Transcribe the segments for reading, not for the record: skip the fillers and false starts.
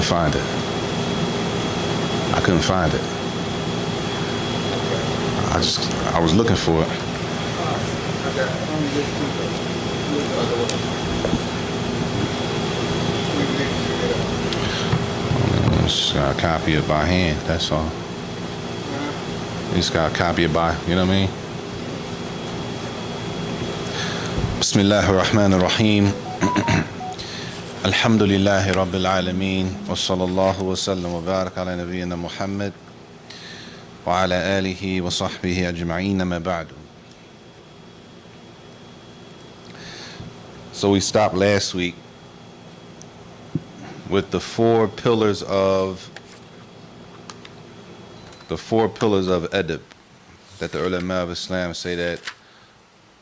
find it. I couldn't find it. I was looking for it. Just gotta copy it by hand, that's all. You just gotta copy it by, you know what I mean? Bismillah ar-Rahman ar-Rahim. Alhamdulillahi Rabbil Alameen. Wa sallallahu wa sallam wa barak ala nabiyyina Muhammad wa ala alihi wa sahbihi ajma'een ma ba'du. So we stopped last week with the four pillars of adab, that the ulama of Islam say that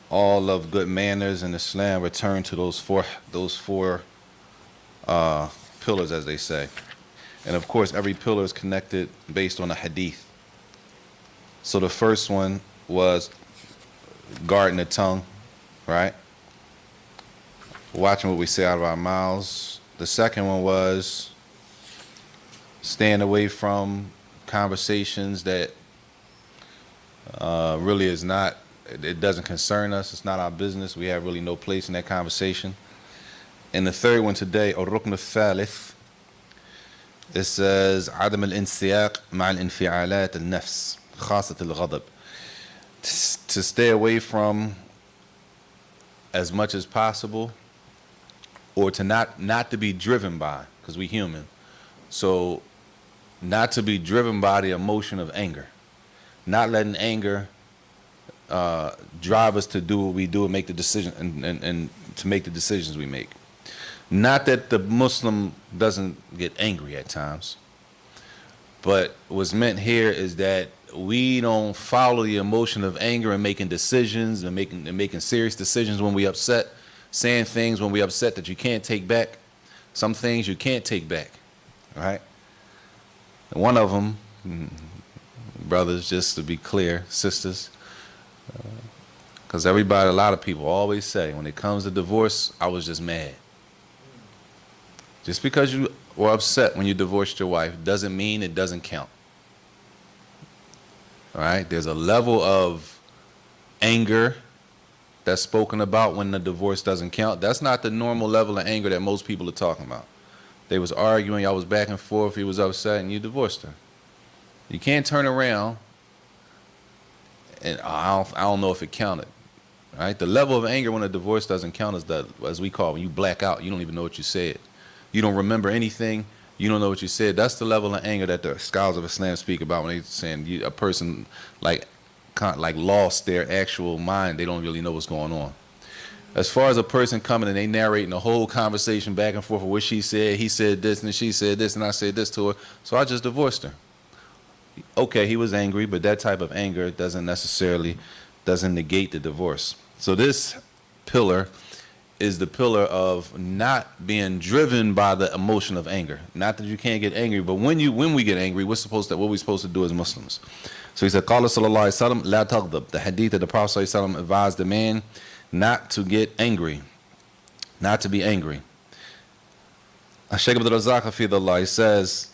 all of good manners in Islam return to those four pillars, as they say. And of course, every pillar is connected based on a hadith. So the first one was guarding the tongue, right? Watching what we say out of our mouths. The second one was staying away from conversations that really is not, it doesn't concern us. It's not our business. We have really no place in that conversation. And the third one today, الركن الثالث, it says عدم الانسياق مع الانفعالات النفس خاصة الغضب. To stay away from, as much as possible, or to not to be driven by, because we human. So not to be driven by the emotion of anger. Not letting anger drive us to do what we do and make the decision and to make the decisions we make. Not that the Muslim doesn't get angry at times, but what's meant here is that we don't follow the emotion of anger and making decisions and making serious decisions when we upset, saying things when we upset that you can't take back. Some things you can't take back, all right? And one of them, brothers, just to be clear, sisters, because a lot of people always say, when it comes to divorce, I was just mad. Just because you were upset when you divorced your wife doesn't mean it doesn't count. All right? There's a level of anger that's spoken about when the divorce doesn't count. That's not the normal level of anger that most people are talking about. They was arguing, y'all was back and forth, he was upset, and you divorced her. You can't turn around, and I don't know if it counted. Right? The level of anger when a divorce doesn't count is that, as we call it, when you black out, you don't even know what you said. You don't remember anything. You don't know what you said. That's the level of anger that the scholars of Islam speak about when they're saying a person like lost their actual mind. They don't really know what's going on. As far as a person coming and they narrating the whole conversation back and forth of what she said, he said this and she said this and I said this to her, so I just divorced her. Okay, he was angry, but that type of anger doesn't negate the divorce. So this pillar is the pillar of not being driven by the emotion of anger. Not that you can't get angry, but when we get angry, what we supposed to do as Muslims. So he said, قال صلى الله عليه وسلم لا تغضب. The hadith of the Prophet صلى الله عليه وسلم advised the man not to get angry, not to be angry. Shaykh Abdul Razak Hafidhullah, he says,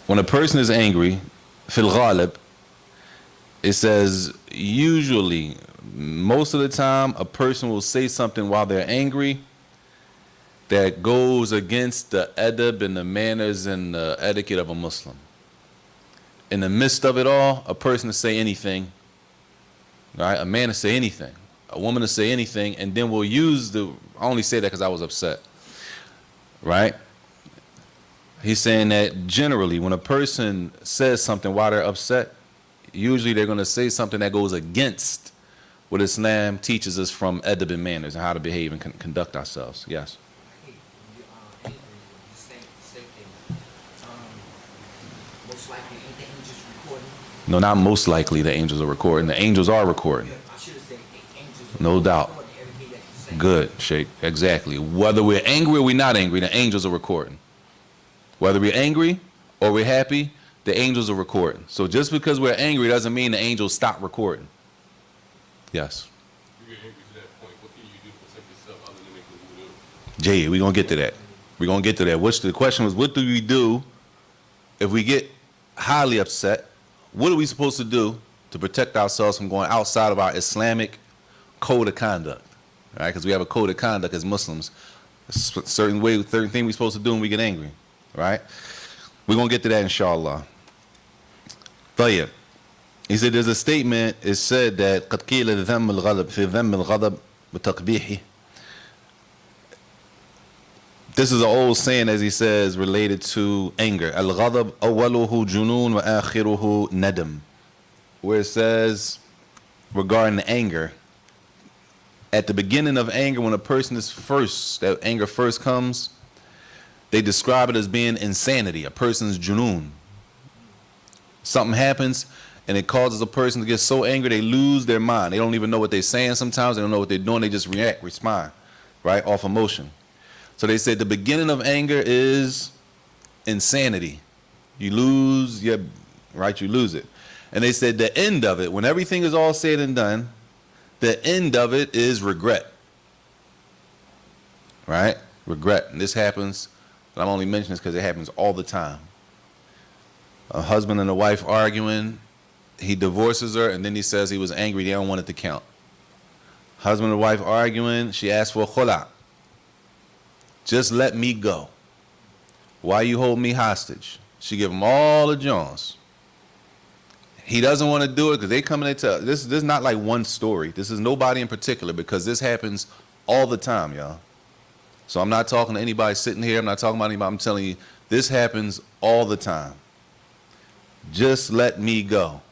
when a person is angry, fil ghalib, it says usually, most of the time, a person will say something while they're angry that goes against the adab and the manners and the etiquette of a Muslim. In the midst of it all, a person to say anything, right? A man to say anything, a woman to say anything, and then we'll use I only say that because I was upset, right? He's saying that generally, when a person says something while they're upset, usually they're going to say something that goes against what Islam teaches us from adab and manners and how to behave and conduct ourselves. Yes? Most likely, ain't the angels recording? No, not most likely the angels are recording. The angels are recording. I should have said angels. No doubt. Everything that you say. Good, Sheikh. Exactly. Whether we're angry or we're not angry, the angels are recording. Whether we're angry or we're happy, the angels are recording. So just because we're angry doesn't mean the angels stop recording. Yes. You get angry to that point, what can you do to protect yourself other than make Jay, we're going to get to that. We're going to get to that. Which the question was, what do we do if we get highly upset? What are we supposed to do to protect ourselves from going outside of our Islamic code of conduct? All right, because we have a code of conduct as Muslims. A certain thing we're supposed to do when we get angry. Right? We're going to get to that, inshallah. طيب. He said there's a statement, it said that قد قيل ذم الغضب في ذم الغضب بتقبيحه. This is an old saying, as he says, related to anger. Al-ghadab awwaluhu junun wa akhiruhu nadam. Where it says, regarding anger, at the beginning of anger, when a person is first, that anger first comes, they describe it as being insanity, a person's junun. Something happens, and it causes a person to get so angry they lose their mind. They don't even know what they're saying sometimes. They don't know what they're doing. They just respond, right, off emotion. So they said the beginning of anger is insanity. You lose your, right, you lose it. And they said the end of it, when everything is all said and done, the end of it is regret. Right? Regret. And this happens, and I'm only mentioning this because it happens all the time. A husband and a wife arguing, he divorces her, and then he says he was angry, they don't want it to count. Husband and wife arguing, she asks for a khula. Just let me go. Why you hold me hostage? She give him all the Jones. He doesn't want to do it because they come and they tell. This is not like one story. This is nobody in particular because this happens all the time, y'all. So I'm not talking to anybody sitting here. I'm not talking about anybody. I'm telling you, this happens all the time. Just let me go.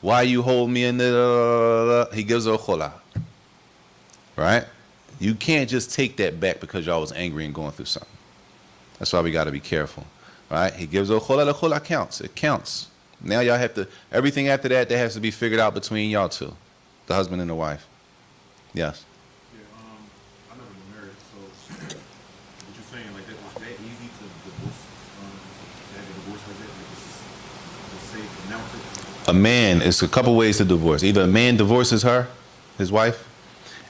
Why you hold me in the... He gives her a khula. Right? You can't just take that back because y'all was angry and going through something. That's why we got to be careful. Right? He gives her a khula. The khula counts. It counts. Now y'all have to... Everything after that has to be figured out between y'all two. The husband and the wife. Yes? I never been married, so what you're saying, like, that was that easy to divorce, to have a divorce like that? Like, just say, announce it? A man, it's a couple ways to divorce. Either a man divorces her, his wife,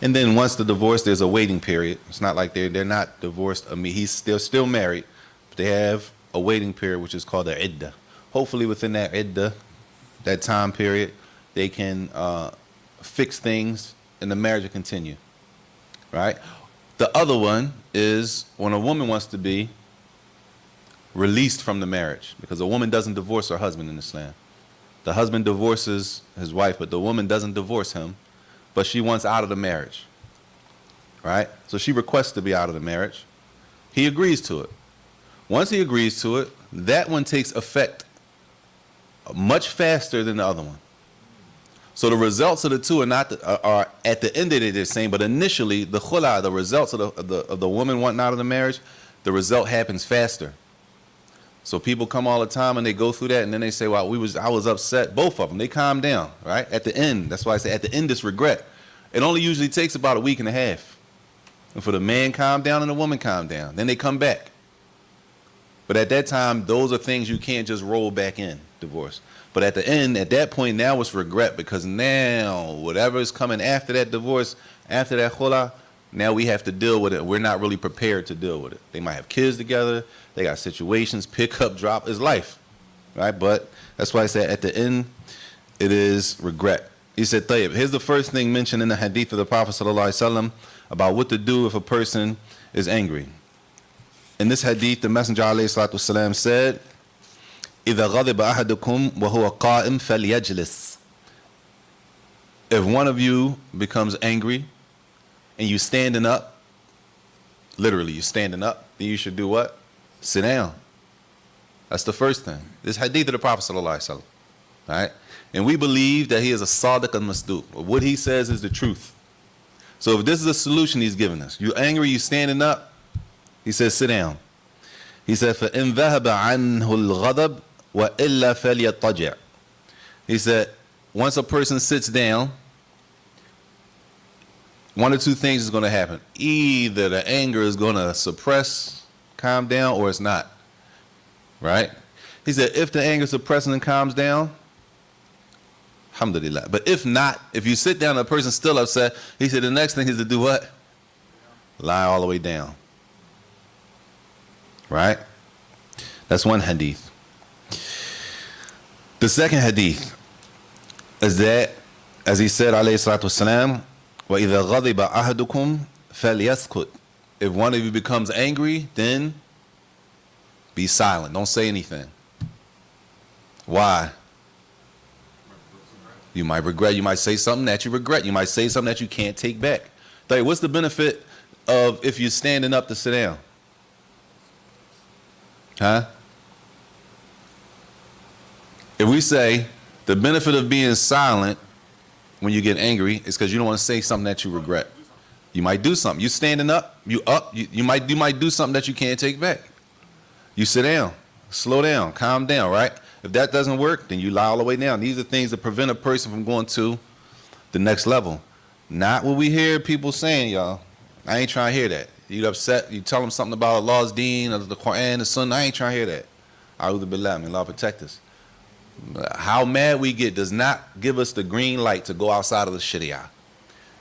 and then once the divorce, there's a waiting period. It's not like they're not divorced. I mean, they're still married, but they have a waiting period, which is called a iddah. Hopefully within that iddah, that time period, they can fix things and the marriage will continue, right? The other one is when a woman wants to be released from the marriage, because a woman doesn't divorce her husband in Islam. The husband divorces his wife, but the woman doesn't divorce him, but she wants out of the marriage, right? So she requests to be out of the marriage. He agrees to it. Once he agrees to it, that one takes effect much faster than the other one. So the results of the two are at the end of it the same, but initially the khula, the results of the woman wanting out of the marriage, the result happens faster. So people come all the time and they go through that, and then they say, well, I was upset. Both of them, they calm down, right? At the end, that's why I say at the end it's regret. It only usually takes about a week and a half. And for the man calm down and the woman calm down. Then they come back. But at that time, those are things you can't just roll back in, divorce. But at the end, at that point, now it's regret, because now whatever is coming after that divorce, after that khula, now we have to deal with it. We're not really prepared to deal with it. They might have kids together. They got situations, pick up, drop. It's life, right? But that's why I said at the end, it is regret. He said, Tayyib, here's the first thing mentioned in the hadith of the Prophet ﷺ about what to do if a person is angry. In this hadith, the Messenger ﷺ said, إِذَا غَضِبَ أَحَدُكُمْ وَهُوَ قَائِمٌ فَلْيَجْلِسْ. If one of you becomes angry and you standing up, literally you standing up, then you should do what? Sit down. That's the first thing. This hadith of the Prophet ﷺ, right? And we believe that he is a sadiq al-masduq. What he says is the truth. So if this is a solution he's giving us, you're angry, you standing up, he says sit down. He said, فَإِنْ ذَهَبَ عَنْهُ الْغَضَبْ وَإِلَّا فَلْيَطَّجِعْ. He said, once a person sits down, one or two things is going to happen. Either the anger is going to suppress, calm down, or it's not. Right? He said, if the anger suppresses and calms down, alhamdulillah. But if not, if you sit down and the person's still upset, he said the next thing is to do what? Lie all the way down. Right? That's one hadith. The second hadith is that, as he said, alayhi salatu wasalam, وَإِذَا غَضِبَ أَحَدُكُمْ فَلْيَسْكُتْ. If one of you becomes angry, then be silent. Don't say anything. Why? You might regret. You might say something that you regret. You might say something that you can't take back. What's the benefit of if you're standing up to sit down? Huh? If we say the benefit of being silent when you get angry is because you don't want to say something that you regret. You might do something. You standing up, you might do something that you can't take back. You sit down, slow down, calm down, right? If that doesn't work, then you lie all the way down. These are things that prevent a person from going to the next level. Not what we hear people saying, y'all. I ain't trying to hear that. You upset, you tell them something about Allah's deen, or the Quran, the Sunnah. I ain't trying to hear that. A'udhu billah, may Allah protect us. How mad we get does not give us the green light to go outside of the Sharia.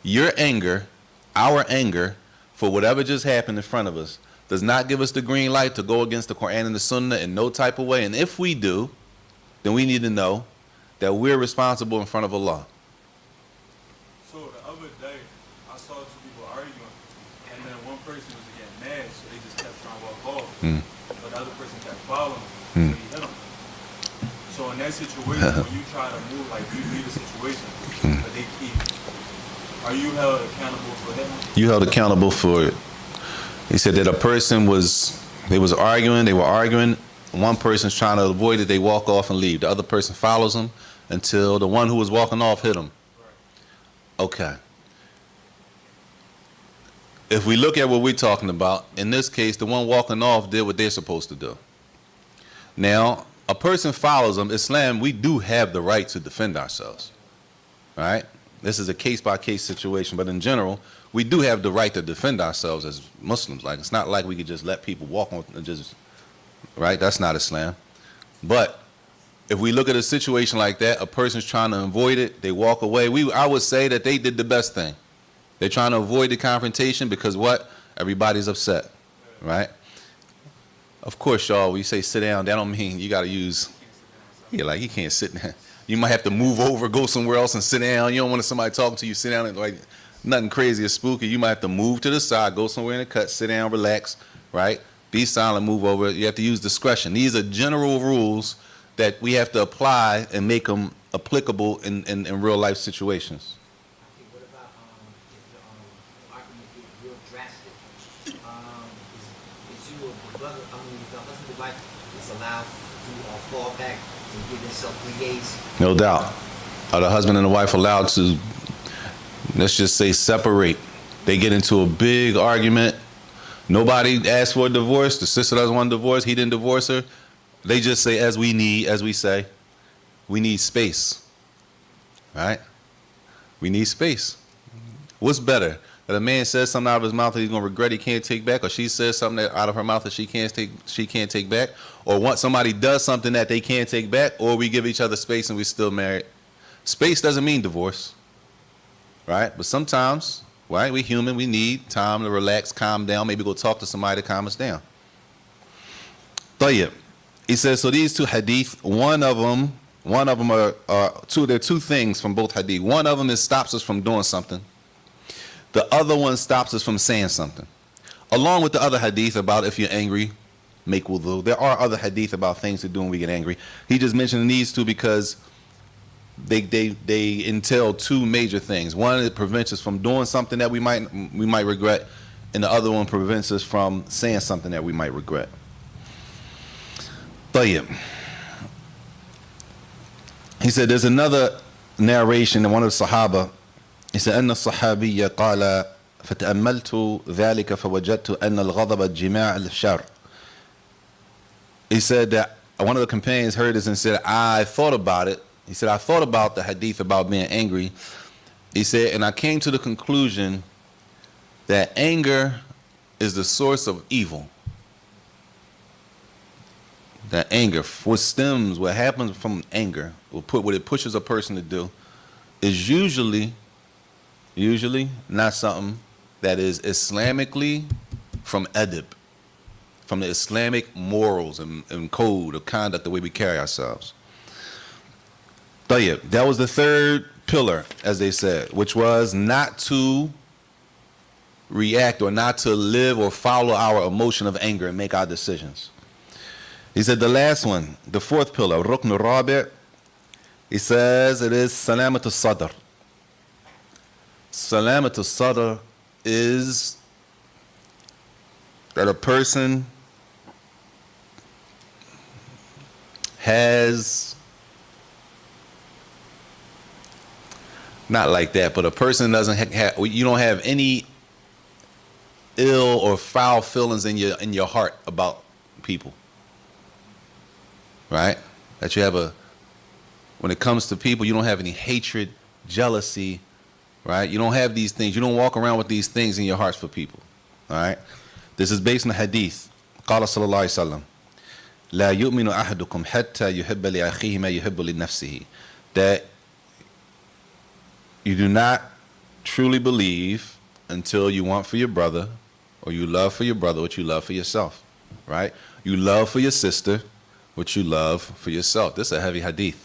Your anger, our anger, for whatever just happened in front of us, does not give us the green light to go against the Quran and the Sunnah in no type of way. And if we do, then we need to know that we're responsible in front of Allah. So the other day, I saw two people arguing, and then one person was getting mad, so they just kept trying to walk off. But the other person kept following, so he hit him. So in that situation, when you try to move, like you leave the situation, but they keep, are you held accountable for that? You held accountable for it. He said that a person were arguing, one person's trying to avoid it, they walk off and leave. The other person follows them until the one who was walking off hit him. Okay. If we look at what we're talking about, in this case, the one walking off did what they're supposed to do. Now, a person follows them. Islam, we do have the right to defend ourselves. Right? This is a case-by-case situation, but in general, we do have the right to defend ourselves as Muslims. Like, it's not like we could just let people walk on and just, right? That's not Islam. But if we look at a situation like that, a person's trying to avoid it, they walk away. I would say that they did the best thing. They're trying to avoid the confrontation because what? Everybody's upset, right? Of course, y'all, when you say sit down, that don't mean you got to use, like you can't sit down. You might have to move over, go somewhere else and sit down. You don't want somebody talking to you, sit down and like nothing crazy or spooky. You might have to move to the side, go somewhere in the cut, sit down, relax, right? Be silent, move over. You have to use discretion. These are general rules that we have to apply and make them applicable in real life situations. Okay, what about if the argument gets real drastic? Is you a brother, the husband and wife is allowed to fall back and give themselves 3 days? No doubt. Are the husband and the wife allowed to, let's just say, separate? They get into a big argument. Nobody asked for a divorce. The sister doesn't want a divorce. He didn't divorce her. They just say, as we say, we need space. Right? We need space. What's better? That a man says something out of his mouth that he's going to regret he can't take back, or she says something out of her mouth that she can't take back, or once somebody does something that they can't take back, or we give each other space and we're still married. Space doesn't mean divorce. Right? But sometimes, right, we human, we need time to relax, calm down, maybe go talk to somebody to calm us down. Tayyib. He says, so these two hadith, one of them are there are two things from both hadith. One of them stops us from doing something. The other one stops us from saying something. Along with the other hadith about if you're angry, make wudu. There are other hadith about things to do when we get angry. He just mentioned these two because they entail two major things. One, it prevents us from doing something that we might regret, and the other one prevents us from saying something that we might regret. Tayyib. He said there's another narration in one of the Sahaba. He said أن الصحابي قال فتأملت ذلك فوجدت أن الغضب جماع الشر. He said that one of the companions heard this and said, I thought about it. He said, I thought about the hadith about being angry. He said, and I came to the conclusion that anger is the source of evil. That anger, what happens from anger, what it pushes a person to do, is usually not something that is Islamically from adab, from the Islamic morals and code of conduct, the way we carry ourselves. Tayyib, that was the third pillar, as they said, which was not to react or not to live or follow our emotion of anger and make our decisions. He said the last one, the fourth pillar, Rukn al-Rabi', he says it is Salamat al-Sadr. Salamat al-Sadr is that a person has, not like that, but a person doesn't have, you don't have any ill or foul feelings in your heart about people, right? That you have when it comes to people, you don't have any hatred, jealousy, right? You don't have these things. You don't walk around with these things in your hearts for people, all right? This is based on the hadith. قال صلى الله عليه وسلم لا يؤمن أحدكم حتى يحب لأخيه ما يحب لنفسه. That you do not truly believe until you want for your brother, or you love for your brother what you love for yourself, right? You love for your sister what you love for yourself. This is a heavy hadith.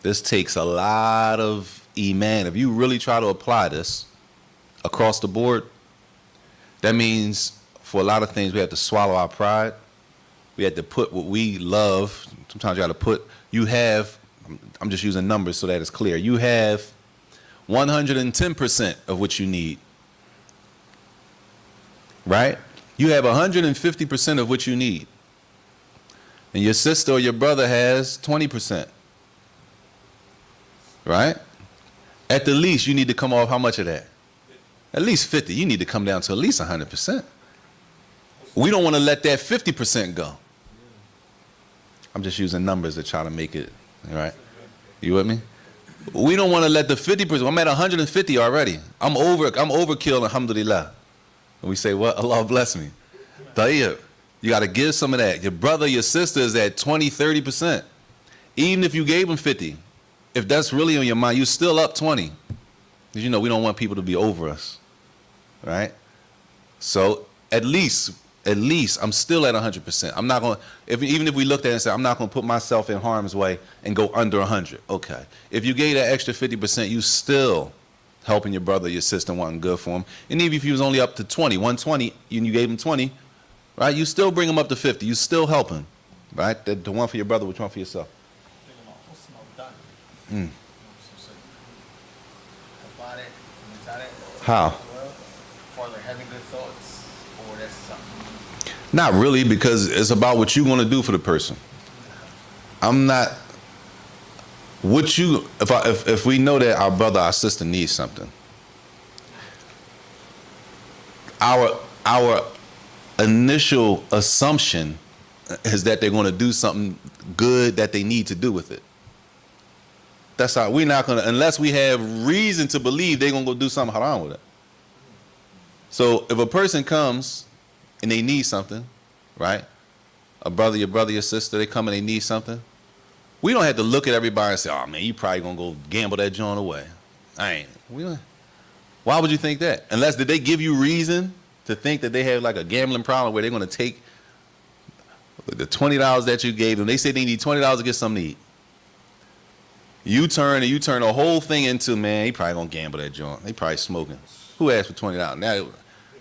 This takes a lot of iman. If you really try to apply this across the board, that means for a lot of things we have to swallow our pride. We have to put what we love. Sometimes you got to put, you have, I'm just using numbers so that it's clear. You have 110% of what you need, right? You have 150% of what you need. And your sister or your brother has 20%, right? At the least, you need to come off how much of that? At least 50. You need to come down to at least 100%. We don't want to let that 50% go. I'm just using numbers to try to make it, all right? You with me? We don't want to let the 50%, I'm at 150 already. I'm overkill, alhamdulillah. And we say, well, Allah bless me. Tayyib, you got to give some of that. Your brother, your sister is at 20, 30%. Even if you gave them 50, if that's really on your mind, you're still up 20. Because you know, we don't want people to be over us, right? So at least I'm still at 100%. I'm not going to, even if we looked at it and said, I'm not going to put myself in harm's way and go under 100. Okay. If you gave that extra 50%, you still helping your brother, your sister, wanting good for him. And even if you was only up to 20, 120, and you gave him 20, right? You still bring him up to 50. You still help him, right? The one for your brother, which one for yourself? How? For having good thoughts, or that's something. Not really, because it's about what you want to do for the person. I'm not. What you, if we know that our brother, our sister needs something, our initial assumption is that they're going to do something good that they need to do with it. That's how we're not going to, unless we have reason to believe they're going to go do something haram with it. So if a person comes and they need something, right? A brother, your sister, they come and they need something. We don't have to look at everybody and say, oh man, you probably going to go gamble that joint away. Why would you think that? Unless, did they give you reason to think that they have like a gambling problem where they're going to take the $20 that you gave them? They say they need $20 to get something to eat. You turn the whole thing into, man, he probably gonna gamble that joint. They probably smoking. Who asked for $20? Now,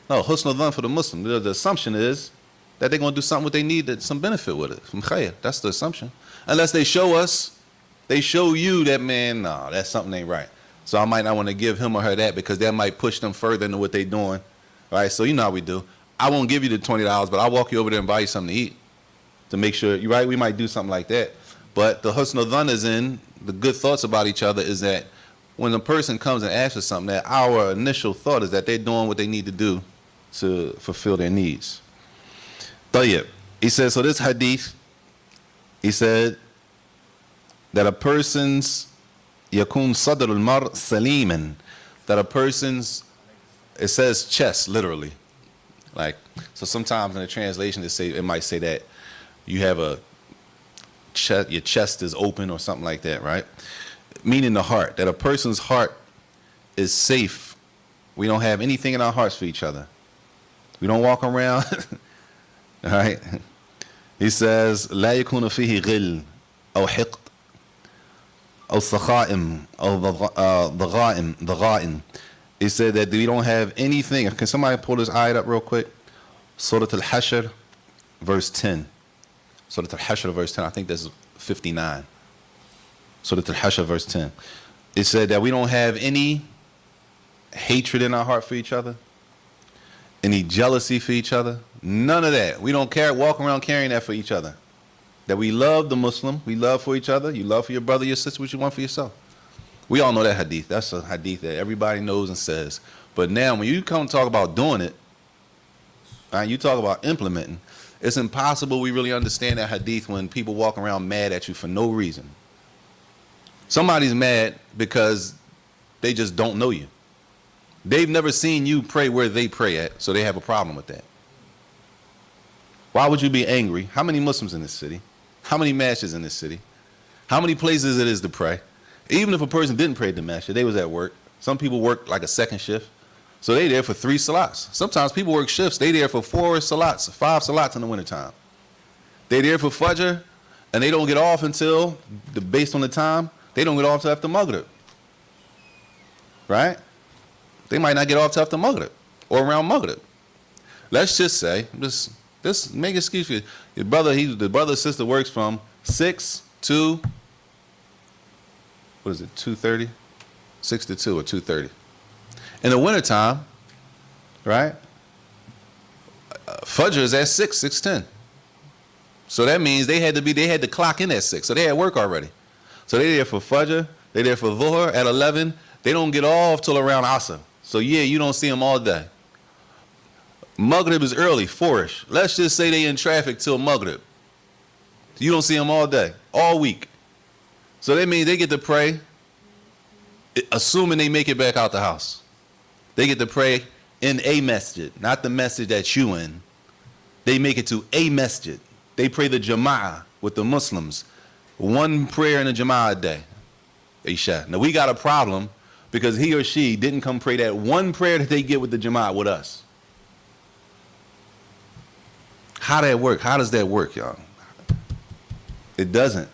no, husn al-dhan for the Muslim. The assumption is that they're gonna do something what they need, that some benefit with it. From khayr. That's the assumption. Unless they show you that, man, no, that something ain't right. So I might not want to give him or her that, because that might push them further into what they're doing. Right? So you know how we do. I won't give you the $20, but I'll walk you over there and buy you something to eat to make sure you're right. We might do something like that. But the husn al-dhan is in the good thoughts about each other, is that when a person comes and asks for something, that our initial thought is that they're doing what they need to do to fulfill their needs. Tayyib. He said, so this hadith, he said that a person's yakun sadr al-mar saliman, that a person's, it says chest, literally. Like, so sometimes in the translation it might say that you have a chest, your chest is open or something like that, right? Meaning the heart, that a person's heart is safe we don't have anything in our hearts for each other. We don't walk around. All right. He says, لا يكون فيه غل أو حقد أو سخائم أو ضغائن. He said that we don't have anything. Can somebody pull this ayat up real quick? Surah Al-Hashr, verse 10. Surah Al-Hashr, verse 10. I think that's 59. Surah Al-Hashr, verse 10. It said that we don't have any hatred in our heart for each other, any jealousy for each other. None of that. We don't walk around carrying that for each other. That we love the Muslim, we love for each other. You love for your brother, your sister, what you want for yourself. We all know that hadith. That's a hadith that everybody knows and says. But now when you come talk about doing it, you talk about implementing, it's impossible we really understand that hadith when people walk around mad at you for no reason. Somebody's mad because they just don't know you. They've never seen you pray where they pray at, so they have a problem with that. Why would you be angry? How many Muslims in this city? How many masjids in this city? How many places it is to pray? Even if a person didn't pray at the masjid, they was at work. Some people work like a second shift. So they there for 3 salats. Sometimes people work shifts. They there for 4 salats, 5 salats in the wintertime. They there for Fajr, and they don't get off until, based on the time, they don't get off till after Maghrib. Right? They might not get off till after Maghrib or around Maghrib. Let's just say, just make an excuse for you. The brother or sister works from 6 to, 2:30? 6 to 2 or 2:30. In the wintertime, right? Fajr is at 6:10. So that means they had to clock in at 6. So they had work already. So they there for Fajr, they there for Dhuhr at 11. They don't get off till around Asr. So yeah, you don't see them all day. Maghrib is early, 4-ish. Let's just say they in traffic till Maghrib. You don't see them all day, all week. So that means they get to pray, assuming they make it back out the house. They get to pray in a masjid, not the masjid that you in. They make it to a masjid. They pray the Jama'ah with the Muslims. 1 prayer in a Jama'ah a day. Isha. Now we got a problem because he or she didn't come pray that 1 prayer that they get with the Jama'ah with us. How that work? How does that work, y'all? It doesn't.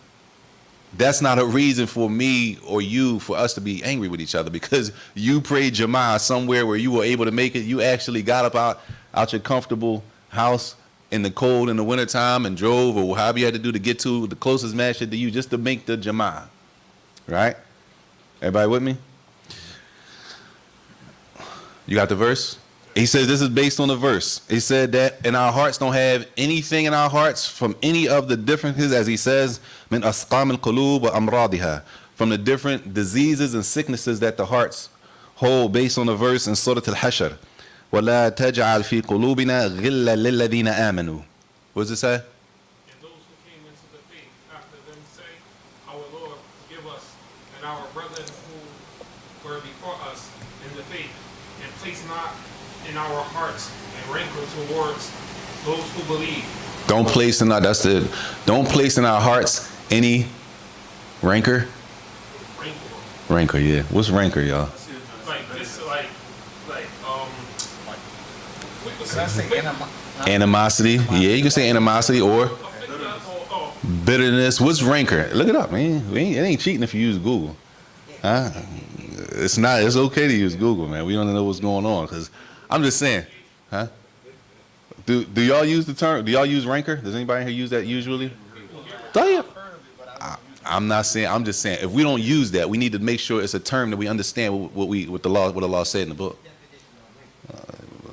That's not a reason for me or you for us to be angry with each other because you prayed Jama'ah somewhere where you were able to make it. You actually got up out your comfortable house in the cold in the wintertime and drove or however you had to do to get to the closest masjid to you just to make the Jama'ah. Right? Everybody with me? You got the verse? He says this is based on the verse. He said that in our hearts don't have anything in our hearts from any of the differences, as he says, min asqam al-qulub wa amradiha, from the different diseases and sicknesses that the hearts hold, based on the verse in Surah Al-Hashr. وَلَا تَجْعَلْ فِي قُلُوبِنَا غِلًّا لِلَّذِينَ آمَنُوا. What does it say? And those who came into the faith after them say, our Lord, give us and our brethren who were before us in the faith, and place not in our hearts and rancor towards those who believe. Don't place in our, that's it. Don't place in our hearts any rancor. Rancor, yeah. What's rancor, y'all? Like this, like Animosity. Yeah, you can say animosity or bitterness. What's rancor? Look it up, man. It ain't cheating if you use Google. Huh? It's not. It's okay to use Google, man. We don't know what's going on because I'm just saying, huh? Do y'all use the term? Do y'all use rancor? Does anybody here use that usually? I'm not saying. I'm just saying. If we don't use that, we need to make sure it's a term that we understand what the law said in the book.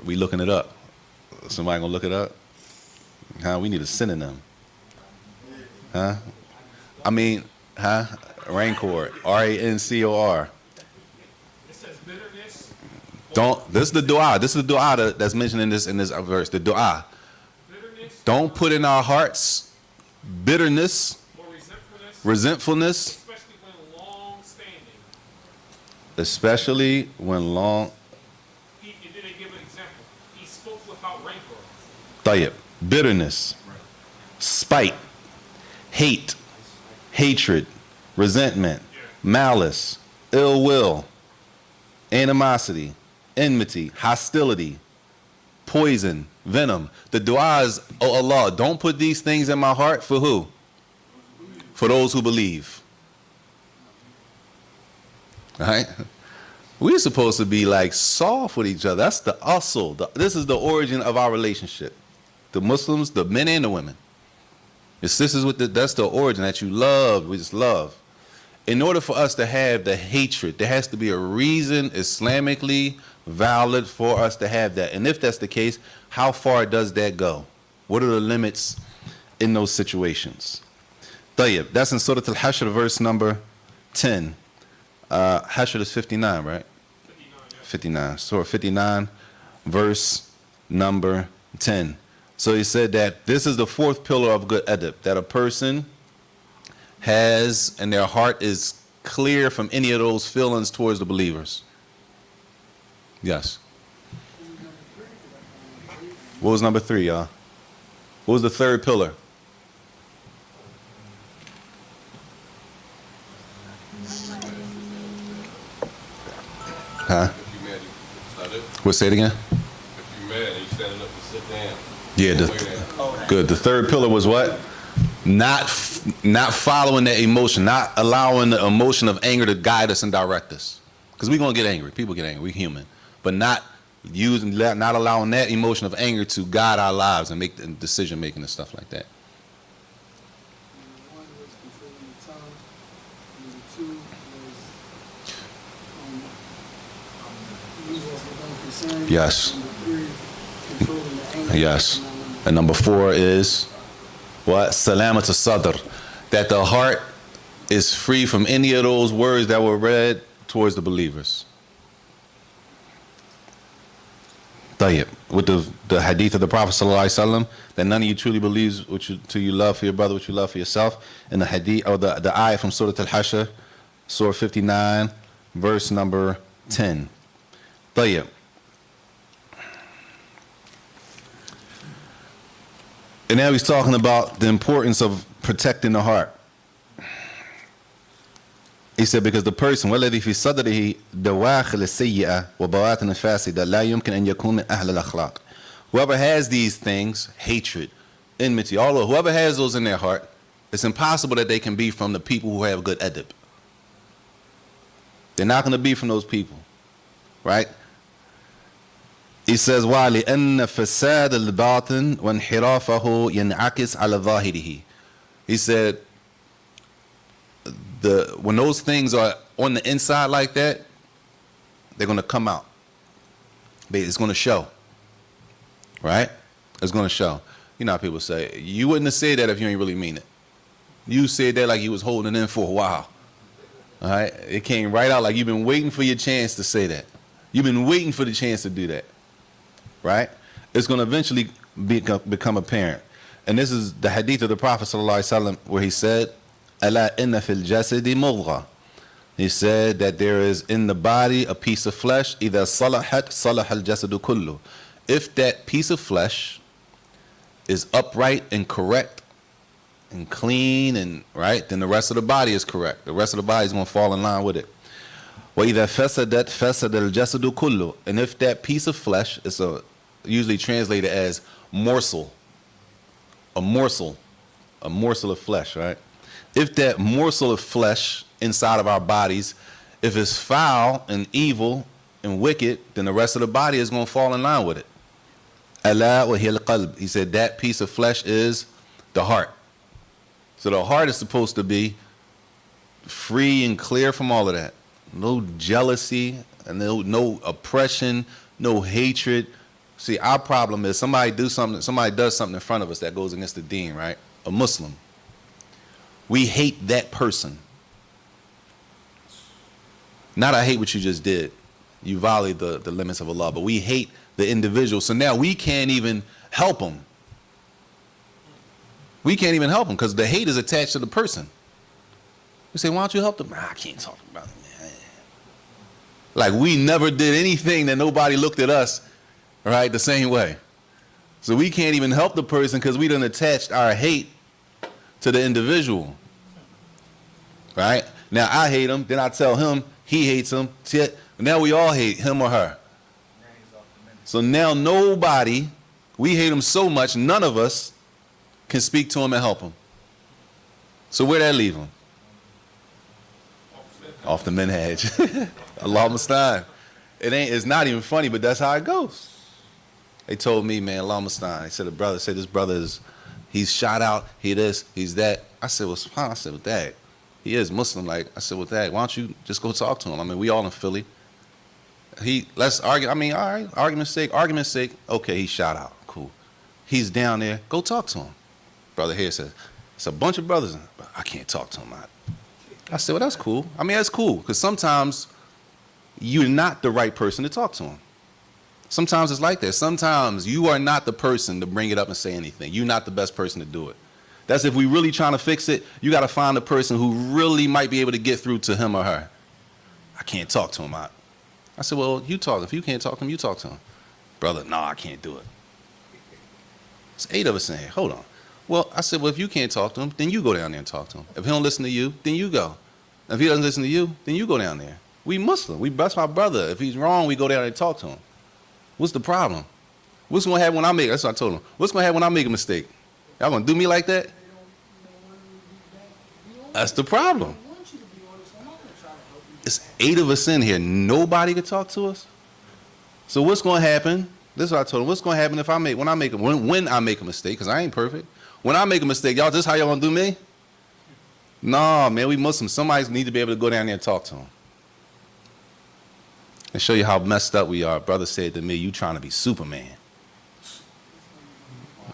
We looking it up. Somebody gonna look it up? Huh? We need a synonym. Huh? I mean, huh? Rancor. R-A-N-C-O-R. It says bitterness. This is the dua. This is the dua that's mentioned in this verse. The dua. Bitterness. Don't put in our hearts bitterness, Or resentfulness, especially when long standing. especially when long. And then they give an example. He spoke without rancor. Tayyib. Bitterness, spite, hate, hatred, resentment, malice, ill will, animosity, enmity, hostility, poison, venom. The dua is, oh Allah, don't put these things in my heart for who? For those who believe. All right? We're supposed to be like soft with each other. That's the asl. This is the origin of our relationship. The Muslims, the men and the women. It's sisters with that's the origin that you love. We just love. In order for us to have the hatred, there has to be a reason Islamically valid for us to have that. And if that's the case, how far does that go? What are the limits in those situations? Tayyib, that's in Surah Al-Hashr, verse number 10. Hashr is 59, right? 59. Surah 59, verse number 10. So he said that this is the fourth pillar of good adab, that a person has and their heart is clear from any of those feelings towards the believers. Yes. What was number 3, y'all? What was the third pillar? Huh? If you mad, it's not it. What, say it again? If you mad and you standing up to sit down. Yeah, good. The third pillar was what? Not following that emotion, not allowing the emotion of anger to guide us and direct us. Because we're going to get angry. People get angry. We're human. But not allowing that emotion of anger to guide our lives and make the decision making and stuff like that. One was controlling the tongue, and the 2 was evil without concern. Yes. And the 3, controlling the anger. Yes. And number 4 is what? Salamat al-sadr. That the heart is free from any of those words that were read towards the believers. Tayyib. With the hadith of the Prophet ﷺ, that none of you truly believes till you love for your brother what you love for yourself. And the hadith, or the ayah from Surah Al-Hashr, Surah 59, verse number 10. Tayyib. And now he's talking about the importance of protecting the heart. He said, because the person, وَالَّذِي فِي صَدْرِهِ دَوَاخِلَ السَّيِّئَةِ وَبَوَاطِنَ الْفَاسِدَةِ لَا يُمْكِنْ أَنْ يَكُونَ مِنْ أَهْلِ الْأَخْلَاقِ. Whoever has these things, hatred, enmity, all of whoever has those in their heart, it's impossible that they can be from the people who have good adab. They're not going to be from those people, right? He says, why? لأن فساد الباطن وانحرافه ينعكس على ظاهره. He said, when those things are on the inside like that, they're going to come out. It's going to show, right? It's going to show. You know how people say, you wouldn't have said that if you ain't really mean it. You said that like you was holding it in for a while. All right? It came right out like you've been waiting for your chance to say that. You've been waiting for the chance to do that. Right? It's going to eventually become apparent. And this is the hadith of the Prophet ﷺ where he said, أَلَا إِنَّ فِي الْجَسَدِ مُضْغَةً. He said that there is in the body a piece of flesh, إِذَا صَلَحَتْ صَلَحَ الْجَسَدُ كُلُّ. If that piece of flesh is upright and correct and clean and right, then the rest of the body is correct. The rest of the body is going to fall in line with it. وَإِذَا فَسَدَتْ فَسَدَ الْجَسَدُ كُلُّ. And if that piece of flesh is usually translated as morsel, a morsel of flesh, right? If that morsel of flesh inside of our bodies, if it's foul and evil and wicked, then the rest of the body is going to fall in line with it. أَلَا وَهِيَ الْقَلْبِ. He said that piece of flesh is the heart. So the heart is supposed to be free and clear from all of that. No jealousy, and no oppression, no hatred. See, our problem is somebody does something in front of us that goes against the deen, right? A Muslim. We hate that person. Not I hate what you just did. You violate the limits of Allah, but we hate the individual. So now we can't even help them. We can't even help them because the hate is attached to the person. We say, why don't you help them? I can't talk about it, man. Like we never did anything that nobody looked at us, right, the same way. So we can't even help the person because we done attached our hate to the individual, right? Now I hate him, then I tell him he hates him. Now we all hate him or her. So now nobody, we hate him so much, none of us can speak to him and help him. So where'd that leave him? Off the minhaj. Allah Mustaan. It's not even funny, but that's how it goes. They told me, man, Allah Mustaan. They said, this brother is, he's shot out, he this, he's that. I said, well, subhanAllah, I said, with that. He is Muslim, like, I said, with that, why don't you just go talk to him? I mean, we all in Philly. Let's argue, I mean, all right, argument's sake, okay, he's shot out, cool. He's down there, go talk to him. Brother here says, it's a bunch of brothers, but I can't talk to him. I said, well, that's cool. I mean, that's cool, because sometimes you're not the right person to talk to him. Sometimes it's like that. Sometimes you are not the person to bring it up and say anything. You're not the best person to do it. That's if we really trying to fix it, you got to find a person who really might be able to get through to him or her. I can't talk to him. I said, well, you talk. If you can't talk to him, you talk to him. Brother, no, I can't do it. It's 8 of us in here. Hold on. Well, I said, well, if you can't talk to him, then you go down there and talk to him. If he don't listen to you, then you go. If he doesn't listen to you, then you go down there. We Muslim. That's my brother. If he's wrong, we go down there and talk to him. What's the problem? What's going to happen when I make, that's what I told him. What's going to happen when I make a mistake? Y'all going to do me like that? That's the problem. It's 8 of us in here. Nobody can talk to us. So what's going to happen? This is what I told him. What's going to happen if when I make a mistake, because I ain't perfect. When I make a mistake, y'all, this how y'all going to do me? Nah, man, we Muslims. Somebody need to be able to go down there and talk to him. And show you how messed up we are. Brother said to me, you trying to be Superman.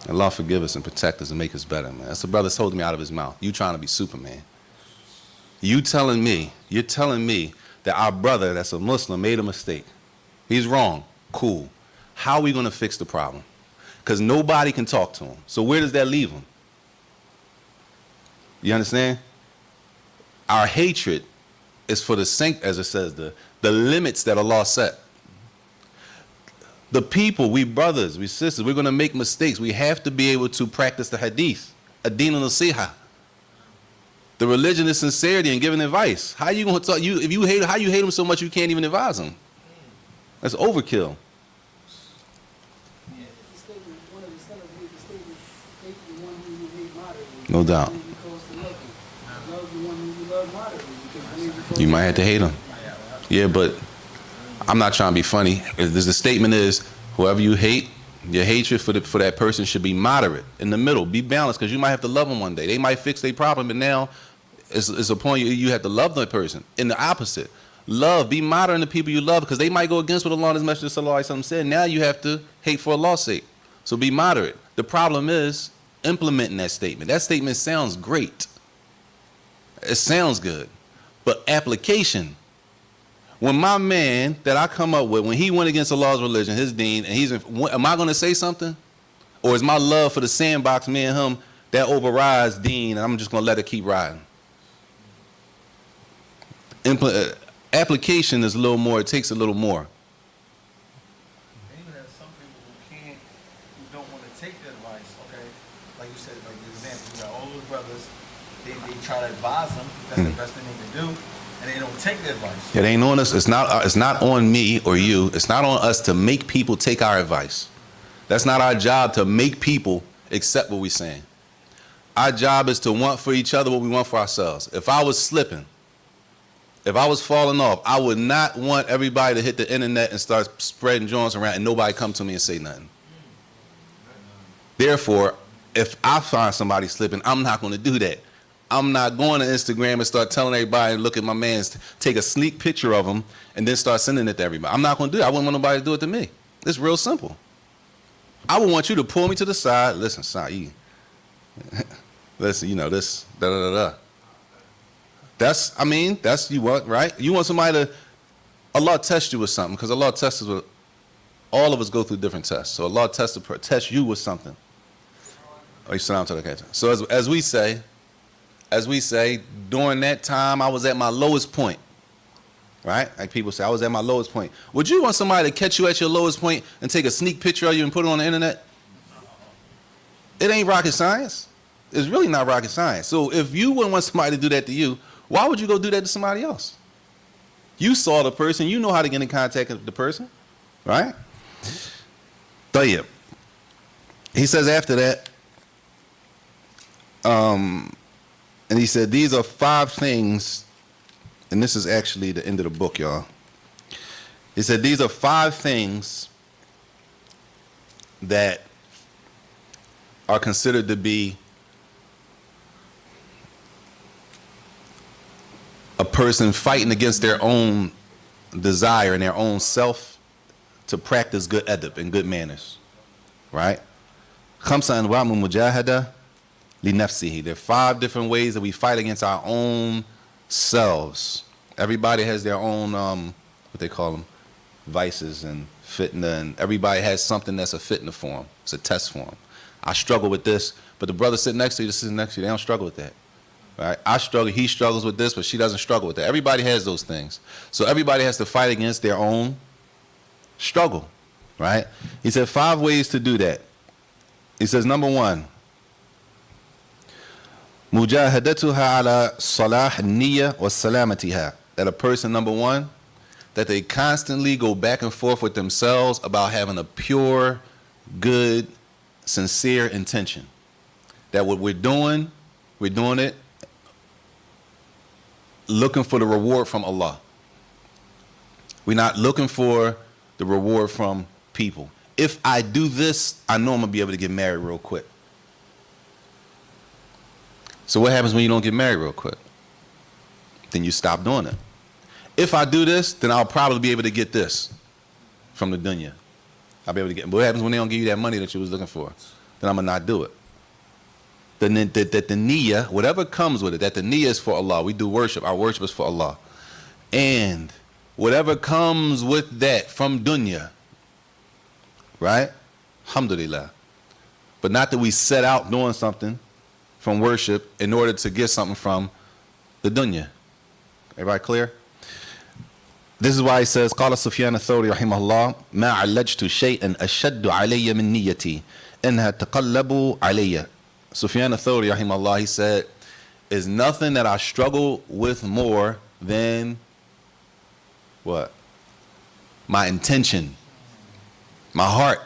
Allah forgive us and protect us and make us better, man. That's the brother told me out of his mouth. You trying to be Superman. You're telling me that our brother that's a Muslim made a mistake. He's wrong. Cool. How are we going to fix the problem? Because nobody can talk to him. So where does that leave him? You understand? Our hatred is for the sake, as it says, the limits that Allah set. The people, we brothers, we sisters, we're going to make mistakes. We have to be able to practice the hadith, ad-din al-nasiha. The religion is sincerity and giving advice. How you going to talk? If you hate, how you hate him so much you can't even advise him? That's overkill. No doubt. You might have to hate him. Yeah, but I'm not trying to be funny. The statement is, whoever you hate, your hatred for that person should be moderate, in the middle. Be balanced, because you might have to love them one day. They might fix their problem, but now it's a point you have to love that person. In the opposite, love, be moderate in the people you love, because they might go against what Allah and His Messenger sallallahu alaihi wasallam said. Now you have to hate for Allah's sake. So be moderate. The problem is implementing that statement. That statement sounds great. It sounds good. But application, when my man that I come up with, when he went against Allah's religion, his deen, and am I going to say something? Or is my love for the sandbox, me and him, that overrides deen, and I'm just going to let it keep riding? Application is a little more, it takes a little more. Even as some people who don't want to take the advice, okay? Like you said, like the example, you got older brothers, they try to advise them, that's the best thing they can do, and they don't take the advice. It ain't on us. It's not on me or you. It's not on us to make people take our advice. That's not our job, to make people accept what we're saying. Our job is to want for each other what we want for ourselves. If I was slipping, if I was falling off, I would not want everybody to hit the internet and start spreading joints around and nobody come to me and say nothing. Therefore, if I find somebody slipping, I'm not going to do that. I'm not going to Instagram and start telling everybody, look at my man, take a sneak picture of him and then start sending it to everybody. I'm not going to do it. I wouldn't want nobody to do it to me. It's real simple. I would want you to pull me to the side. Listen, Saajid. Listen, you know, this, da-da-da-da. That's you want, right? You want somebody to, Allah test you with something, because Allah tests us with, all of us go through different tests. So Allah tests you with something. So as we say, during that time, I was at my lowest point, right? Like people say, I was at my lowest point. Would you want somebody to catch you at your lowest point and take a sneak picture of you and put it on the internet? It ain't rocket science. It's really not rocket science. So if you wouldn't want somebody to do that to you, why would you go do that to somebody else? You saw the person, you know how to get in contact with the person, right? طيب. He says after that, and he said, these are 5 things, and this is actually the end of the book, y'all. He said, these are 5 things that are considered to be a person fighting against their own desire and their own self to practice good adab and good manners, right? خمسة أنواع من مجاهدة لنفسه. There are 5 different ways that we fight against our own selves. Everybody has their own, what they call them, vices and fitna, and everybody has something that's a fitna for them. It's a test for them. I struggle with this, but the brother sitting next to you, sitting next to you, they don't struggle with that. Right? I struggle, he struggles with this, but she doesn't struggle with that. Everybody has those things. So everybody has to fight against their own struggle, right? He said 5 ways to do that. He says, number 1, مجاهدتها على صلاح النية وسلامتها. That a person, number 1, that they constantly go back and forth with themselves about having a pure, good, sincere intention. That what we're doing it looking for the reward from Allah. We're not looking for the reward from people. If I do this, I know I'm going to be able to get married real quick. So what happens when you don't get married real quick? Then you stop doing it. If I do this, then I'll probably be able to get this from the dunya. I'll be able to get. But what happens when they don't give you that money that you was looking for? Then I'm going to not do it. That the niyyah, whatever comes with it, that the niyyah is for Allah. We do worship. Our worship is for Allah. And whatever comes with that from dunya, right? Alhamdulillah. But not that we set out doing something from worship in order to get something from the dunya. Everybody clear? This is why he says, قال سفيان الثوري رحمه الله ما علجت شيئا أشد علي من نيتي إنها تقلب علي. Sufyan al-Thawri, rahimahullah, he said, is nothing that I struggle with more than what? My intention, my heart.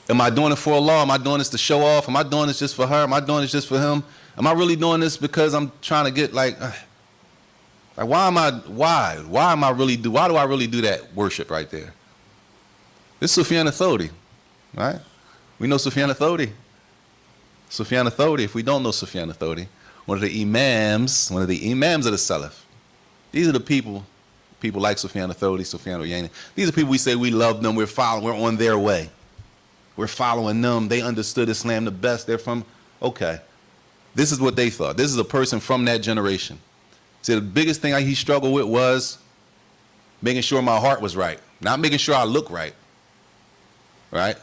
Am I doing it for Allah? Am I doing this to show off? Am I doing this just for her? Am I doing this just for him? Am I really doing this because I'm trying to get why do I really do that worship right there? This is Sufyan al-Thawri, right? We know Sufyan al-Thawri. Sufyan al-Thawri, if we don't know Sufyan al-Thawri, one of the imams of the Salaf. These are the people like Sufyan al-Thawri, Sufyan al-Uyayni. These are people we say we love them, we're on their way. We're following them. They understood Islam the best. They're from, okay. This is what they thought. This is a person from that generation. See, the biggest thing he struggled with was making sure my heart was right. Not making sure I look right. Right?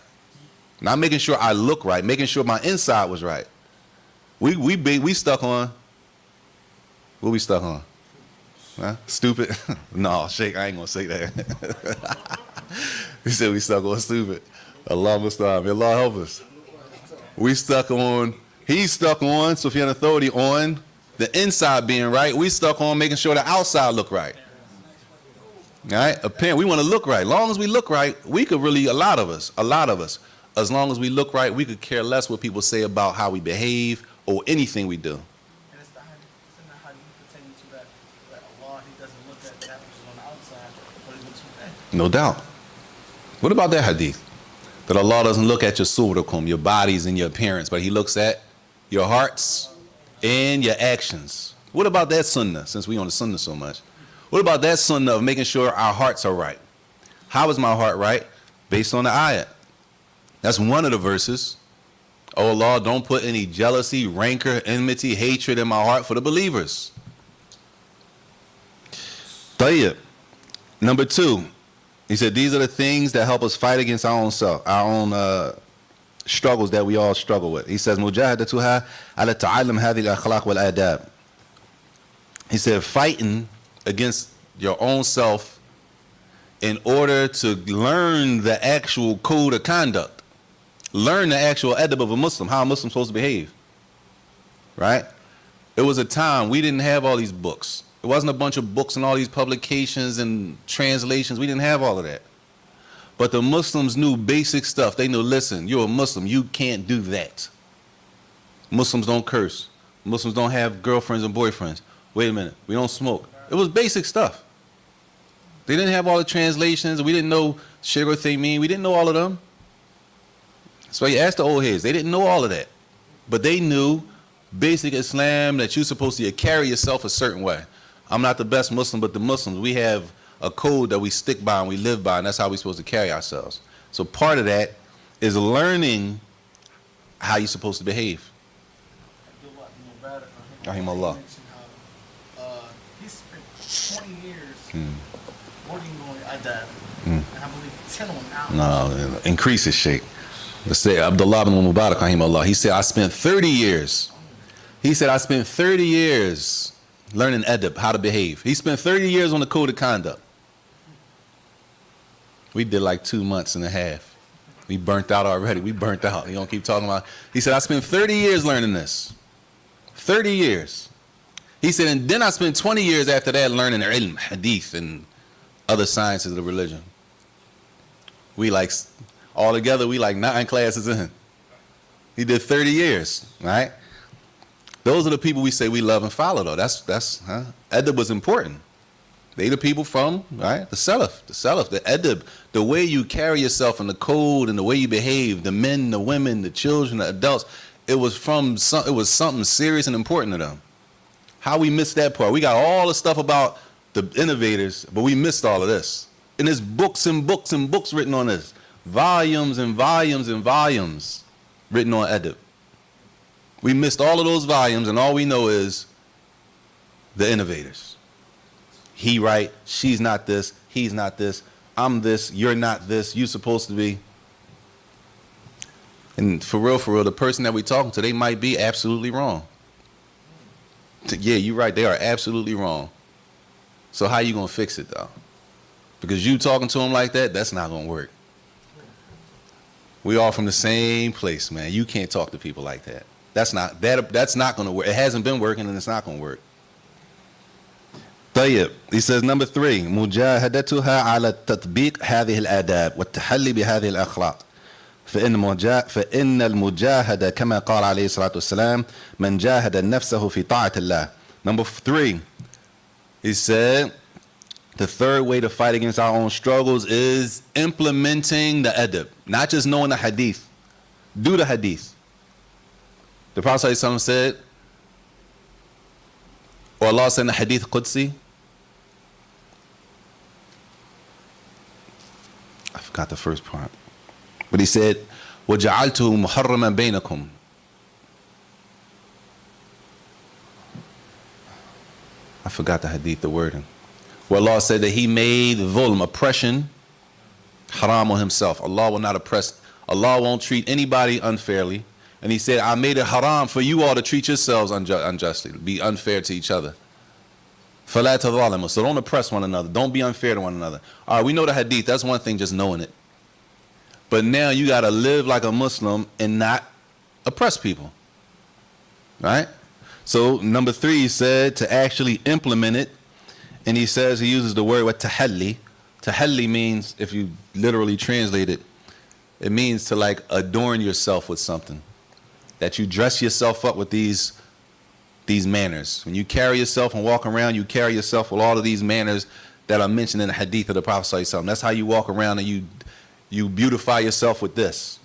Not making sure I look right, making sure my inside was right. We stuck on, what we stuck on? Huh? Stupid? No, Sheikh, I ain't gonna say that. He said we stuck on stupid. Allah musta'an. May Allah help us. He stuck on, Sufyan al-Thawri, on the inside being right. We stuck on making sure the outside look right. All right? Apparently, we want to look right. As long as we look right, we could really, a lot of us, as long as we look right, we could care less what people say about how we behave or anything we do. And it's not how you pertain to that Allah, he doesn't look at that which is on the outside, but he looks within. No doubt. What about that hadith? That Allah doesn't look at your surakum, your bodies and your appearance, but he looks at your hearts and your actions. What about that sunnah, since we on the sunnah so much? What about that sunnah of making sure our hearts are right? How is my heart right? Based on the ayat. That's one of the verses. Oh Allah, don't put any jealousy, rancor, enmity, hatred in my heart for the believers. Tayyib. Number 2, he said these are the things that help us fight against our own self, our own struggles that we all struggle with. He says, مجاهدتها على تعلم هذه الأخلاق والآداب. He said fighting against your own self in order to learn the actual code of conduct. Learn the actual adab of a Muslim, how a Muslim's supposed to behave. Right? It was a time we didn't have all these books. It wasn't a bunch of books and all these publications and translations. We didn't have all of that. But the Muslims knew basic stuff. They knew, listen, you're a Muslim, you can't do that. Muslims don't curse. Muslims don't have girlfriends and boyfriends. Wait a minute, we don't smoke. It was basic stuff. They didn't have all the translations. We didn't know shigr thing mean. We didn't know all of them. So you ask the old heads. They didn't know all of that. But they knew basic Islam, that you're supposed to carry yourself a certain way. I'm not the best Muslim, but the Muslims, we have a code that we stick by and we live by, and that's how we're supposed to carry ourselves. So part of that is learning how you're supposed to behave. Rahimahullah. He spent 20 years working on adab, and I believe 10 on hours. No, increase his shape. Let's say Abdullah ibn Mubarak, rahimahullah. He said, I spent 30 years. He said, I spent 30 years learning adab, how to behave. He spent 30 years on the code of conduct. We did like 2 months and a half. We burnt out already. We burnt out. You don't keep talking about. He said, I spent 30 years learning this. 30 years. He said, and then I spent 20 years after that learning ilm, hadith, and other sciences of the religion. We like, all together, we like 9 classes in. He did 30 years, right? Those are the people we say we love and follow, though. Adab was important. They the people from, right, the Salaf, the adab, the way you carry yourself and the code and the way you behave, the men, the women, the children, the adults, it was something serious and important to them. How we missed that part? We got all the stuff about the innovators, but we missed all of this. And there's books and books and books written on this. Volumes and volumes and volumes written on adab. We missed all of those volumes, and all we know is the innovators. He right, she's not this, he's not this, I'm this, you're not this, you're supposed to be. And for real, the person that we're talking to, they might be absolutely wrong. Yeah, you're right, they are absolutely wrong. So how you gonna fix it though? Because you talking to them like that, that's not gonna work. We all from the same place, man. You can't talk to people like that. That's not gonna work. It hasn't been working and it's not gonna work. طيب. He says number 3 مجاهدتها على تطبيق هذه الآداب والتحلي بهذه الأخلاق فإن المجاهدة كما قال عليه الصلاة والسلام من جاهد نفسه في طاعة الله. Number 3, he said the third way to fight against our own struggles is implementing the adab, not just knowing the hadith. Do the hadith. The Prophet ﷺ said, or Allah said in the hadith Qudsi, I forgot the first part, but he said, وَجَعَلْتُهُ مُحَرَّمًا بَيْنَكُمْ. I forgot the hadith, the wording. Where Allah said that He made dhulm, oppression, haram on Himself. Allah will not oppress. Allah won't treat anybody unfairly. And He said, I made it haram for you all to treat yourselves unjustly, be unfair to each other. فَلَا تَظَالِمُوا. So don't oppress one another. Don't be unfair to one another. All right, we know the hadith. That's one thing, just knowing it. But now you got to live like a Muslim and not oppress people. Right? So number 3, he said to actually implement it. And he says, he uses the word tahalli. Tahalli means, if you literally translate it, it means to like adorn yourself with something. That you dress yourself up with these manners. When you carry yourself and walk around, you carry yourself with all of these manners that are mentioned in the hadith of the Prophet ﷺ. That's how you walk around, and you beautify yourself with this.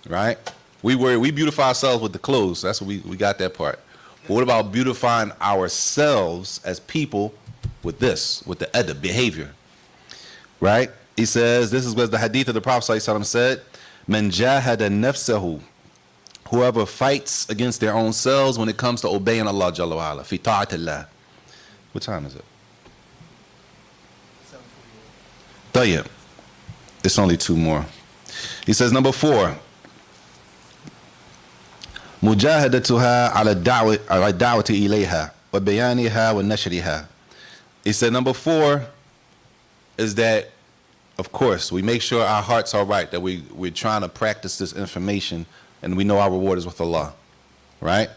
Right? We beautify ourselves with the clothes. That's what we got that part. But what about beautifying ourselves as people with this, with the adab, behavior? Right? He says, this is what the hadith of the Prophet ﷺ said, Man jahada nafsahu. Whoever fights against their own selves when it comes to obeying Allah Jalla wa Ala, fi ta'atillah. What time is it? 7:48. Tayyib. It's only 2 more. He says, number 4. مجاهدتها على الدعوة إليها وبيانها ونشرها. He said number 4 is that, of course, we make sure our hearts are right, that we're trying to practice this information and we know our reward is with Allah. Right?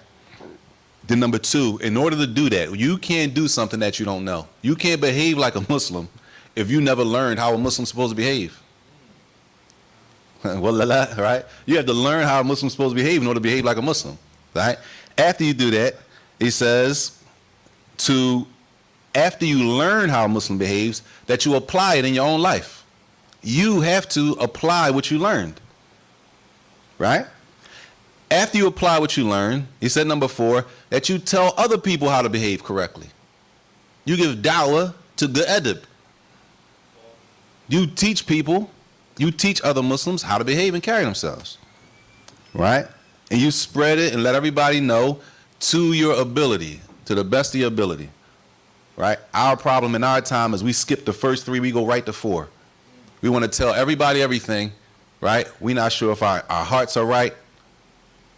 Then number 2, in order to do that, you can't do something that you don't know. You can't behave like a Muslim if you never learned how a Muslim's supposed to behave. Wallah, right? You have to learn how a Muslim's supposed to behave in order to behave like a Muslim, right? After you do that, he says after you learn how a Muslim behaves, that you apply it in your own life. You have to apply what you learned, right? After you apply what you learn, he said number 4, that you tell other people how to behave correctly. You give da'wah to good adab. You teach people, you teach other Muslims how to behave and carry themselves, right? And you spread it and let everybody know to your ability, to the best of your ability, right? Our problem in our time is we skip the first 3, we go right to 4. We want to tell everybody everything, right? We're not sure if our hearts are right,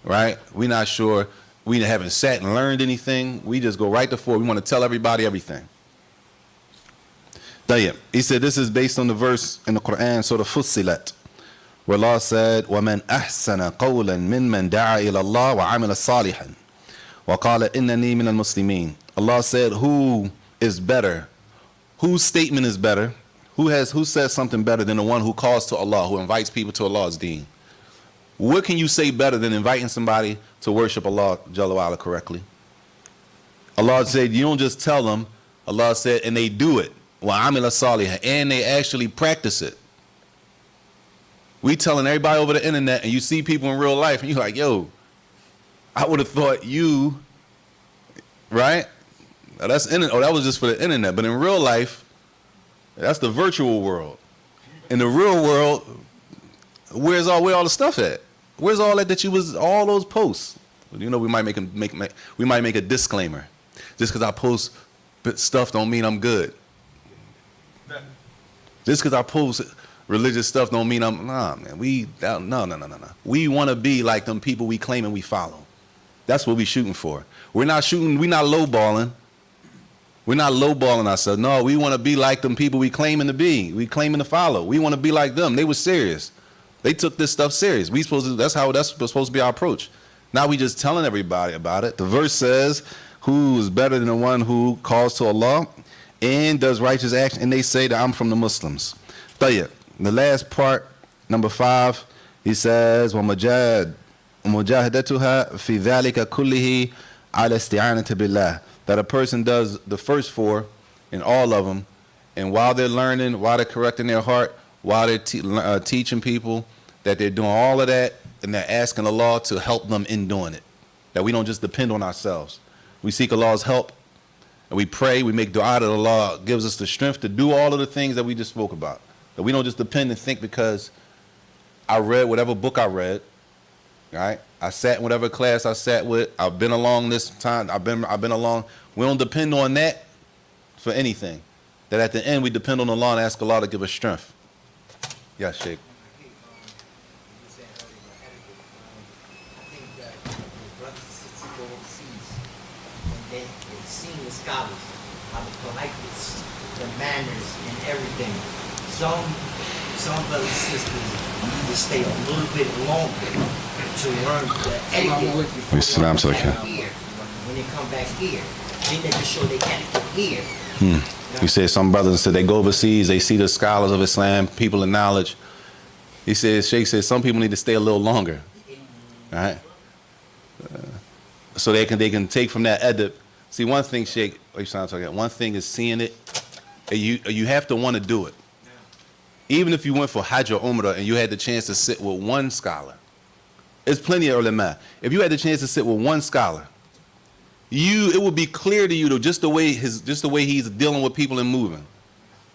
right? We're not sure. We haven't sat and learned anything. We just go right to 4. We want to tell everybody everything. He said this is based on the verse in the Quran, Surah Fussilat, where Allah said, وَمَنْ أَحْسَنَ قَوْلًا مِمَّنْ دَعَا إِلَى اللَّهِ وَعَمِلَ صَالِحًا وَقَالَ إِنَّنِي مِنَ الْمُسْلِمِينَ. Allah said, who is better? Whose statement is better? Who says something better than the one who calls to Allah, who invites people to Allah's deen? What can you say better than inviting somebody to worship Allah Jalla wa Ala correctly? Allah said, you don't just tell them. Allah said, and they do it. وَعَمِلَ صَالِحًا, and they actually practice it. We telling everybody over the internet, and you see people in real life, and you're like, yo, I would have thought you, right? Now that was just for the internet. But in real life, that's the virtual world. In the real world, where all the stuff at? Where's all that you was, all those posts? You know, we might make a disclaimer. Just because I post stuff don't mean I'm good. Just because I post religious stuff don't mean I'm, nah, man. No. We want to be like them people we claim and we follow. That's what we shooting for. We're not lowballing. We're not lowballing ourselves. No, we want to be like them people we claiming to be. We claiming to follow. We want to be like them. They were serious. They took this stuff serious. That's supposed to be our approach. Now we just telling everybody about it. The verse says, who is better than the one who calls to Allah and does righteous action, and they say that I'm from the Muslims. The last part, number 5, he says, وَمُجَاهَدَتُهَا فِي ذَلِكَ كُلِّهِ عَلَى اسْتِعَانَةِ بِاللَّهِ. That a person does the first 4 in all of them, and while they're learning, while they're correcting their heart, while they're teaching people, that they're doing all of that, and they're asking Allah to help them in doing it. That we don't just depend on ourselves. We seek Allah's help, and we pray, we make dua that Allah gives us the strength to do all of the things that we just spoke about. That we don't just depend and think because I read whatever book I read, right? I sat in whatever class I sat with. I've been along this time. I've been along. We don't depend on that for anything. That at the end we depend on Allah and ask Allah to give us strength. Yeah, Sheikh. I think that the brothers and sisters go overseas and they've seen the scholars, how the politeness, the manners, and everything. Some brothers and sisters need to stay a little bit longer to learn the etiquette before they come back here. When they come back here, then they can show their etiquette here. You said some brothers said they go overseas, they see the scholars of Islam, people of knowledge. He said, Sheikh said some people need to stay a little longer, right? So they can take from that adab. See, one thing, Sheikh, one thing is seeing it. You have to want to do it. Even if you went for Hajj or Umrah and you had the chance to sit with one scholar, there's plenty of ulama. If you had the chance to sit with one scholar, it would be clear to you, though, just the way he's dealing with people and moving.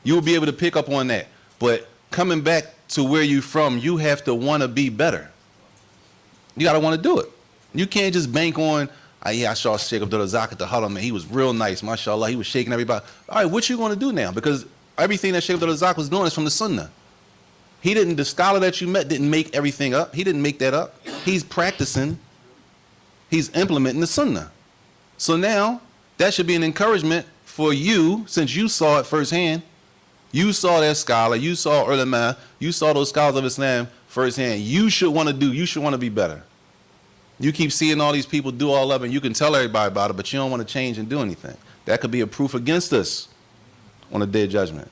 You will be able to pick up on that. But coming back to where you're from, you have to want to be better. You got to want to do it. You can't just bank on, I saw Sheikh Abdul Razak at the Haram, man. He was real nice, mashallah. He was shaking everybody. All right, what you going to do now? Because everything that Sheikh Abdul Razak was doing is from the Sunnah. The scholar that you met didn't make everything up. He didn't make that up. He's practicing. He's implementing the Sunnah. So now, that should be an encouragement for you, since you saw it firsthand. You saw that scholar, you saw ulama, you saw those scholars of Islam firsthand. You should want to be better. You keep seeing all these people do all of it, and you can tell everybody about it, but you don't want to change and do anything. That could be a proof against us on the day of judgment.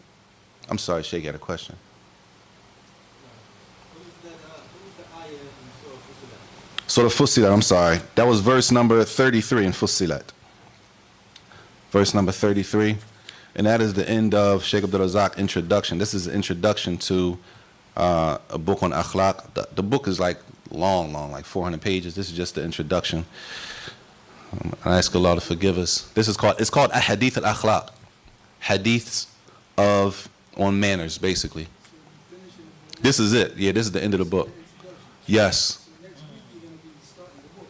I'm sorry, Sheikh had a question. What is that Surah Fussilat, I'm sorry. That was verse number 33 in Fussilat. Verse number 33. And that is the end of Sheikh Abdul Razak's introduction. This is an introduction to a book on akhlaq. The book is like long, like 400 pages. This is just the introduction. I ask Allah to forgive us. It's called Ahadith al-Akhlaq. Hadiths on manners, basically. This is it. Yeah, this is the end of the book. Yes.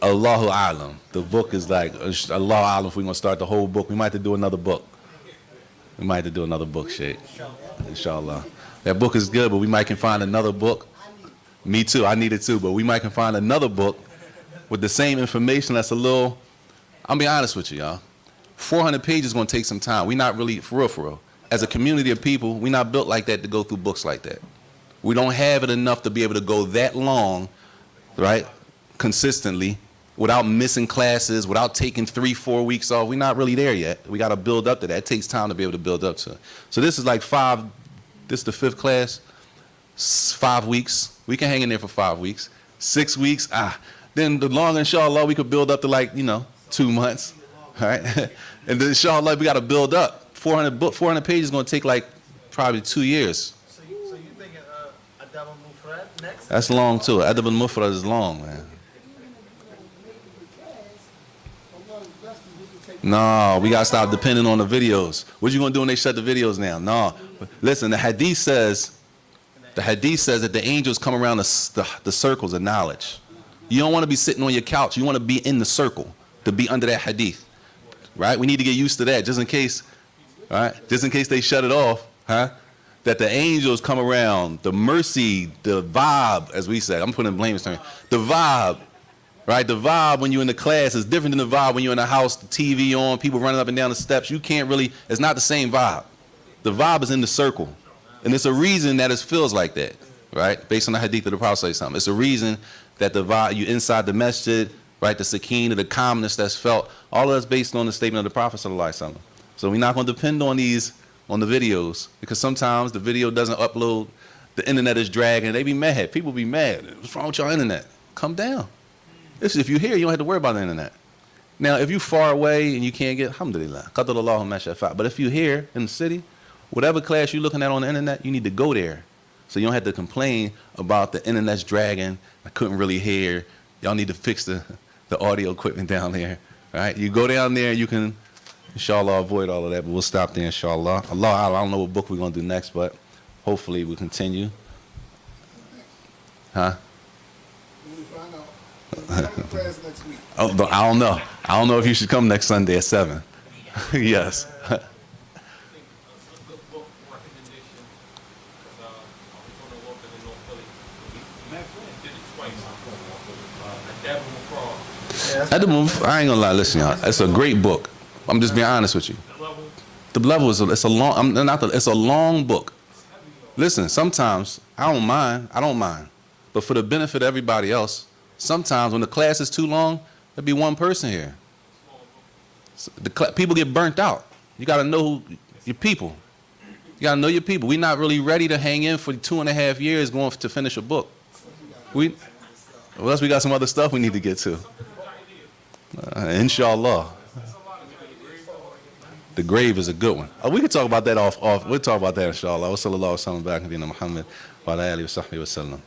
Allahu A'lam. The book is like, Allahu A'lam if we're going to start the whole book. We might have to do another book. Sheikh. Inshallah. That book is good, but we might can find another book. Me too, I need it too, but we might can find another book with the same information that's a little, I'll be honest with you, y'all. 400 pages is going to take some time. We're not really, for real. As a community of people, we're not built like that to go through books like that. We don't have it enough to be able to go that long, right, consistently, without missing classes, without taking 3-4 weeks off. We're not really there yet. We got to build up to that. It takes time to be able to build up to it. So this is like this is the 5th class, 5 weeks. We can hang in there for 5 weeks. 6 weeks, then the longer, inshallah, we could build up to 2 months, all right? And then inshallah, we got to build up. 400 pages is going to take like probably 2 years. So you thinking Adab al-Mufrad next? That's long too. Adab al-Mufrad is long, man. No, we gotta stop depending on the videos. What you gonna do when they shut the videos down? No, listen. The hadith says that the angels come around the circles of knowledge. You don't want to be sitting on your couch. You want to be in the circle, to be under that hadith, right? We need to get used to that, just in case, right? Just in case they shut it off, huh? That the angels come around, the mercy, the vibe, as we say. I'm putting blame term. The vibe. Right, the vibe when you're in the class is different than the vibe when you're in the house, the TV on, people running up and down the steps. You can't really, it's not the same vibe. The vibe is in the circle. And it's a reason that it feels like that, right? Based on the hadith of the Prophet sallallahu alaihi wasallam. It's a reason that the vibe, you inside the masjid, right, the sakeenah, the calmness that's felt, all of that's based on the statement of the Prophet sallallahu alaihi wasallam. So we're not going to depend on the videos, because sometimes the video doesn't upload, the internet is dragging, they be mad. People be mad. What's wrong with your internet? Come down. If you're here, you don't have to worry about the internet. Now, if you're far away and you can't get, alhamdulillah, qadarallahu ma shafa. But if you're here in the city, whatever class you're looking at on the internet, you need to go there. So you don't have to complain about the internet's dragging. I couldn't really hear. Y'all need to fix the audio equipment down there. Right? You go down there, you can, inshallah, avoid all of that. But we'll stop there, inshallah. Allah, I don't know what book we're going to do next, but hopefully we'll continue. Huh? Oh, I don't know. I don't know if you should come next Sunday at 7. Yes. I ain't gonna lie. Listen, y'all. It's a great book. I'm just being honest with you. The level is it's a long book. Listen, sometimes I don't mind, but for the benefit of everybody else. Sometimes when the class is too long, there'll be one person here. So people get burnt out. You got to know your people. You got to know your people. We're not really ready to hang in for 2.5 years going to finish a book. Unless we got some other stuff we need to get to. Inshallah. The grave is a good one. We can talk about that off. We'll talk about that inshallah. Wa sallallahu alaihi wa sallam.